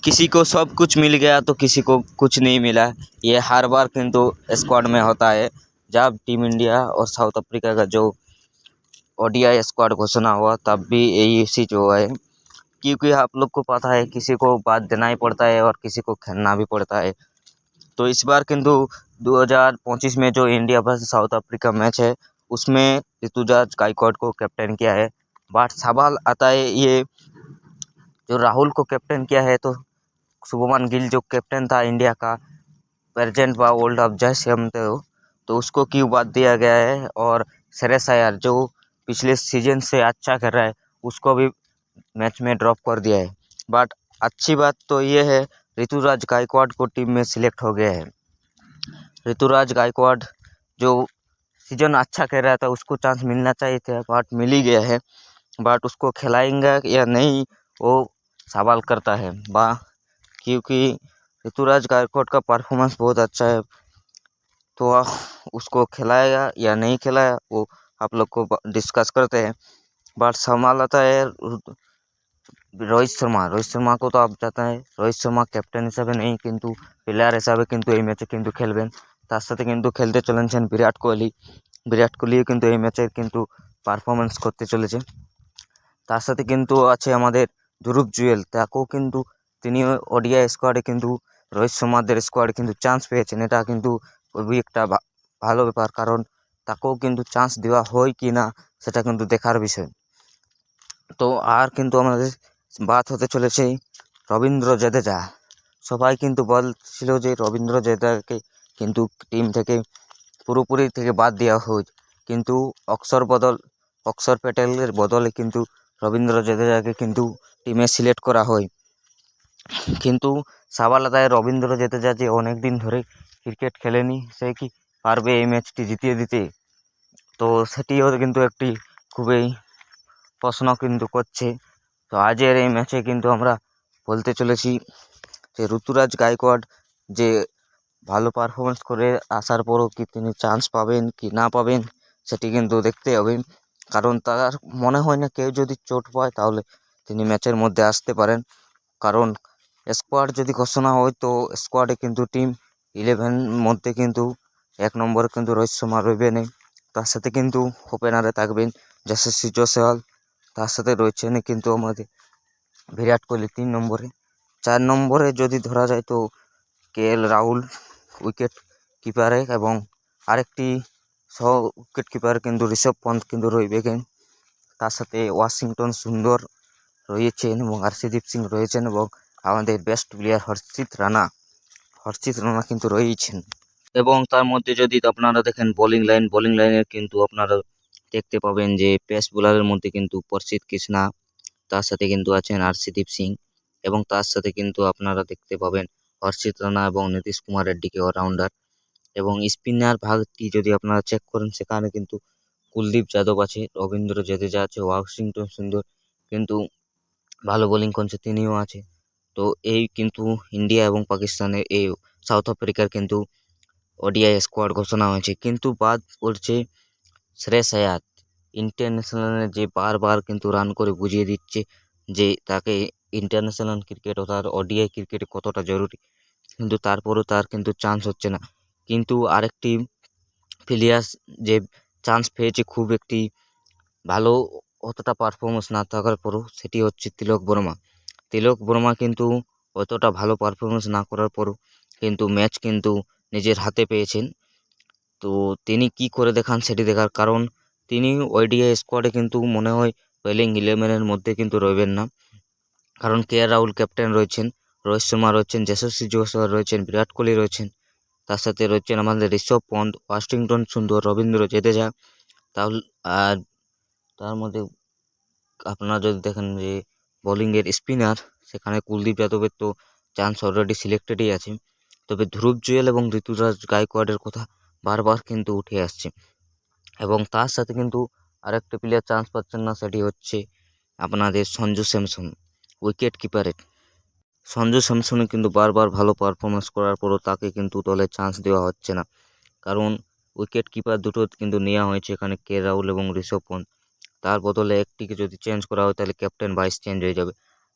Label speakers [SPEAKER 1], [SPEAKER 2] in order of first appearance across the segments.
[SPEAKER 1] किसी को सब कुछ मिल गया तो किसी को कुछ नहीं मिला। ये हर बार किंतु स्क्वाड में होता है। जब टीम इंडिया और साउथ अफ्रीका का जो ओडीआई स्क्वाड घोषणा हुआ तब भी यही चीज हुआ है, क्योंकि आप लोग को पता है किसी को बात देना ही पड़ता है और किसी को खेलना भी पड़ता है। तो इस बार किंतु 2025 में जो India versus south Africa match है उसमें ऋतुराज गायकवाड को कैप्टन किया है। बट सवाल आता है ये जो राहुल को कैप्टन किया है, तो शुभमन गिल जो कैप्टन था इंडिया का प्रेजेंट व ओल्ड ऑफ जैसे हम तो उसको क्यों बात दिया गया है, और श्रेयस अय्यर जो पिछले सीजन से अच्छा कर रहा है उसको भी मैच में ड्रॉप कर दिया है। बट अच्छी बात तो ये है ऋतुराज गायकवाड को टीम में सिलेक्ट हो गया है। ऋतुराज गायकवाड जो सीजन अच्छा कर रहा था उसको चांस मिलना चाहिए था, बट मिल ही गया है। बट उसको खिलाएंगे या नहीं वो सवाल करता है क्योंकि ऋतुराज गायकवाड का परफॉर्मेंस बहुत अच्छा है। तो उसको खिलाएगा या नहीं खिलाया वो आप लोग को डिस्कस करते हैं। बट सवाल आता है रोहित शर्मा को तो आप जानते हैं रोहित शर्मा कैप्टन हिसाब नहीं किंतु प्लेयार हिसाब किंतु এই ম্যাচে কিন্তু খেলবেন। তার সাথে কিন্তু খেলতে চলেছেন বিরাট কোহলি কিন্তু এই ম্যাচে কিন্তু পারফরমেন্স করতে চলেছে। তার সাথে কিন্তু আছে আমাদের ধ্রুব জুয়েল, তাকেও কিন্তু তিনি ওডিআই স্কোয়াডে কিন্তু রোহিত শর্মাদের স্কোয়াডে কিন্তু চান্স পেয়েছেন। এটা কিন্তু খুবই একটা ভালো ব্যাপার, কারণ তাকেও কিন্তু চান্স দেওয়া হয় কি না সেটা কিন্তু দেখার বিষয়। তো আর কিন্তু আমাদের বাত হতে চলেছে রবীন্দ্র জাদেজা। সবাই কিন্তু বলছিল যে রবীন্দ্র জাদেজাকে কিন্তু টিম থেকে পুরোপুরি থেকে বাদ দেওয়া হয়, কিন্তু অক্ষর প্যাটেলের বদলে কিন্তু রবীন্দ্র জাদেজাকে কিন্তু টিমে সিলেক্ট করা হয়। কিন্তু সওয়াল আদায় রবীন্দ্র জাদেজা যে অনেক দিন ধরে ক্রিকেট খেলেনি, সে কি পারবে এই ম্যাচটি জিতিয়ে দিতে? তো সেটিও কিন্তু একটি খুবই প্রশ্ন কিন্তু করছে। তো আজের এই ম্যাচে কিন্তু আমরা বলতে চলেছি যে ঋতুরাজ গায়কোয়াড় যে ভালো পারফরমেন্স করে আসার পরও কি তিনি চান্স পাবেন কি না পাবেন সেটি কিন্তু দেখতে হবে, কারণ তার মনে হয় না কেউ যদি চোট পায় তাহলে তিনি ম্যাচের মধ্যে আসতে পারেন। কারণ স্কোয়াড যদি ঘোষণা হয় তো স্কোয়াডে কিন্তু টিম 11 মধ্যে কিন্তু 1 নম্বরে কিন্তু রোহিত শর্মা রইবেন, তার সাথে কিন্তু ওপেনারে থাকবেন যশস্বী জয়সওয়াল, তার সাথে রয়েছেন কিন্তু আমাদের বিরাট কোহলি 3 নম্বরে। 4 নম্বরে যদি ধরা যায় তো কেএল রাহুল উইকেট কিপারে, এবং আরেকটি সহ উইকেট কিপার কিন্তু ঋষভ পন্থ কিন্তু রইবেন। তার সাথে ওয়াশিংটন সুন্দর রয়েছেন এবং আরশদীপ সিং রয়েছেন, এবং আমাদের বেস্ট প্লেয়ার হর্ষিত রানা কিন্তু রয়েছেন। এবং তার মধ্যে যদি আপনারা দেখেন বোলিং লাইনের কিন্তু আপনারা দেখতে পাবেন যে পেস বোলারের মধ্যে কিন্তু প্রসিদ্ধ কৃষ্ণা, তার সাথে কিন্তু আছেন আরশদীপ সিং, এবং তার সাথে কিন্তু আপনারা দেখতে পাবেন হর্ষিত রানা এবং নীতিশ কুমার রেড্ডিকে অলরাউন্ডার। এবং স্পিনার ভাগটি যদি আপনারা চেক করেন সেখানে কিন্তু কুলদীপ যাদব আছে, রবীন্দ্র জাদেজা আছে, ওয়াশিংটন সুন্দর কিন্তু ভালো বোলিং করছে তিনিও আছে। তো এই কিন্তু ইন্ডিয়া এবং পাকিস্তানের এই সাউথ আফ্রিকার কিন্তু ওডিআই স্কোয়াড ঘোষণা হয়েছে, কিন্তু বাদ পড়ছে শ্রেয়স আয়ার ইন্টারন্যাশনালে যে বারবার কিন্তু রান করে বুঝিয়ে দিচ্ছে যে তাকে ইন্টারন্যাশনাল ক্রিকেট ও তার ওডিআই ক্রিকেটে কতটা জরুরি, কিন্তু তারপরেও তার কিন্তু চান্স হচ্ছে না। কিন্তু আরেকটি প্লেয়ার যে চান্স পেয়েছে খুব একটি ভালো অতটা পারফরমেন্স না থাকার পরও সেটি হচ্ছে তিলক বর্মা কিন্তু অতটা ভালো পারফরমেন্স না করার পরও কিন্তু ম্যাচ কিন্তু নিজের হাতে পেয়েছেন। তো তিনি কি করে দেখান সেটি দেখার, কারণ তিনি ওডিআই স্কোয়াডে কিন্তু মনে হয় প্লেইং 11-এর মধ্যে কিন্তু রইবেন না, কারণ কেএল রাহুল ক্যাপ্টেন রয়েছেন, রোহিত শর্মা রয়েছেন, যশস্বী জয়সওয়াল রয়েছেন, বিরাট কোহলি রয়েছেন, তার সাথে রয়েছেন আমাদের ঋষভ পন্থ, ওয়াশিংটন সুন্দর, রবীন্দ্র জাদেজা। তাহলে আর তার মধ্যে আপনারা যদি দেখেন যে বোলিংয়ের স্পিনার সেখানে কুলদীপ যাদবের তো চান্স অলরেডি সিলেক্টেডই আছে, তবে ধ্রুব জুয়েল এবং ঋতুরাজ গায়কোয়াড়ের কথা বারবার কিন্তু উঠে আসছে। এবং তার সাথে কিন্তু আরেকটা প্লেয়ার চান্স পাচ্ছেন না, সেটি হচ্ছে আপনাদের সঞ্জু স্যামসন উইকেট কিপারের। সঞ্জু স্যামসনে কিন্তু বারবার ভালো পারফরমেন্স করার পরও তাকে কিন্তু দলে চান্স দেওয়া হচ্ছে না, কারণ উইকেট কিপার দুটো কিন্তু নেওয়া হয়েছে এখানে কেএল রাহুল এবং ঋষভ পন্থ, তার বদলে একটিকে যদি চেঞ্জ করা হয় তাহলে ক্যাপ্টেন ভাইস চেঞ্জ হয়ে যাবে।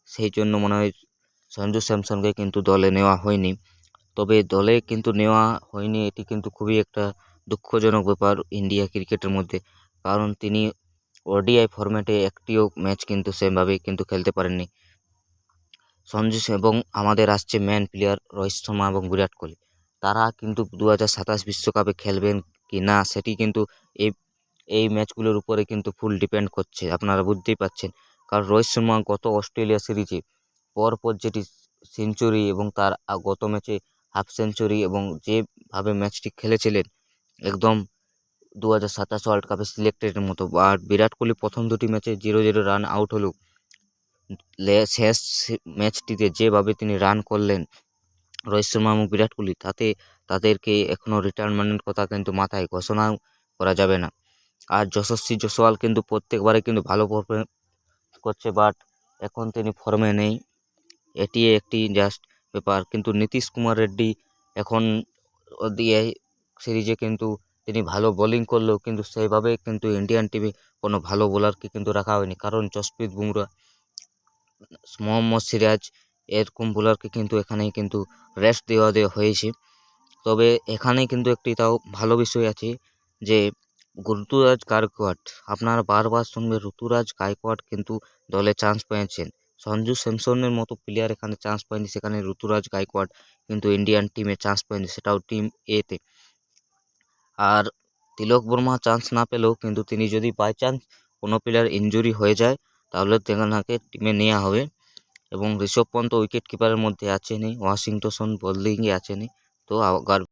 [SPEAKER 1] সেই জন্য মনে হয় সঞ্জু স্যামসনকে কিন্তু দলে নেওয়া হয়নি। তবে দলে কিন্তু নেওয়া হয়নি, এটি কিন্তু খুবই একটা দুঃখজনক ব্যাপার ইন্ডিয়া ক্রিকেটের মধ্যে, কারণ তিনি ওডিআই ফরম্যাটে একটিও ম্যাচ কিন্তু সেমভাবে কিন্তু খেলতে পারেননি। এবং আমাদের আসছে ম্যান প্লেয়ার রোহিত শর্মা এবং বিরাট কোহলি, তারা কিন্তু 2027 বিশ্বকাপে খেলবেন কি না সেটি কিন্তু এই এই ম্যাচগুলোর উপরে কিন্তু ফুল ডিপেন্ড করছে, আপনারা বুঝতেই পারছেন। কারণ রোহিত শর্মা গত অস্ট্রেলিয়া সিরিজে পরপর যেটি সেঞ্চুরি এবং তার গত ম্যাচে হাফ সেঞ্চুরি এবং যেভাবে ম্যাচটি খেলেছিলেন একদম 2027 ওয়ার্ল্ড কাপে সিলেক্টেডের মতো। আর বিরাট কোহলি প্রথম দুটি ম্যাচে 0-0 রান আউট হলেও শেষ ম্যাচটিতে যেভাবে তিনি রান করলেন রোহিত শর্মা এবং বিরাট কোহলি, তাতে তাদেরকে এখনও রিটায়ারমেন্টের কথা কিন্তু মাথায় ঘোষণা করা যাবে না। আর যশস্বী জয়সওয়াল কিন্তু প্রত্যেকবারে কিন্তু ভালো পারফরমেন্স করছে, বাট এখন তিনি ফর্মে নেই, এটি একটি জাস্ট ব্যাপার। কিন্তু নীতিশ কুমার রেড্ডি এখন ওডিআই সিরিজে কিন্তু তিনি ভালো বোলিং করলেও কিন্তু সেইভাবে কিন্তু ইন্ডিয়ান টিমে কোনো ভালো বোলারকে কিন্তু রাখা হয়নি, কারণ জসপ্রীত বুমরা, মোহাম্মদ সিরাজ এরকম বোলারকে কিন্তু এখানেই কিন্তু রেস্ট দেওয়া হয়েছে। তবে এখানে কিন্তু একটি তাও ভালো বিষয় আছে যে ঋতুরাজ গায়কোয়াড়, আপনারা বারবার শুনবেন ঋতুরাজ গায়কোয়াড় কিন্তু দলে চান্স পেয়েছেন। সঞ্জু স্যামসনের মতো প্লেয়ার এখানে চান্স পায়নি, সেখানে ঋতুরাজ গায়কোয়াড় কিন্তু ইন্ডিয়ান টিমে চান্স পায়নি, সেটাও টিম এতে। আর তিলক বর্মা চান্স না পেলেও কিন্তু তিনি যদি বাই চান্স কোনো প্লেয়ার ইনজুরি হয়ে যায় তাহলে তেনাকে টিমে নেওয়া হবে। এবং ঋষভ পন্ত উইকেট কিপারের মধ্যে আছেনই, ওয়াশিংটন বোলিংয়ে আছেনই। তো আগার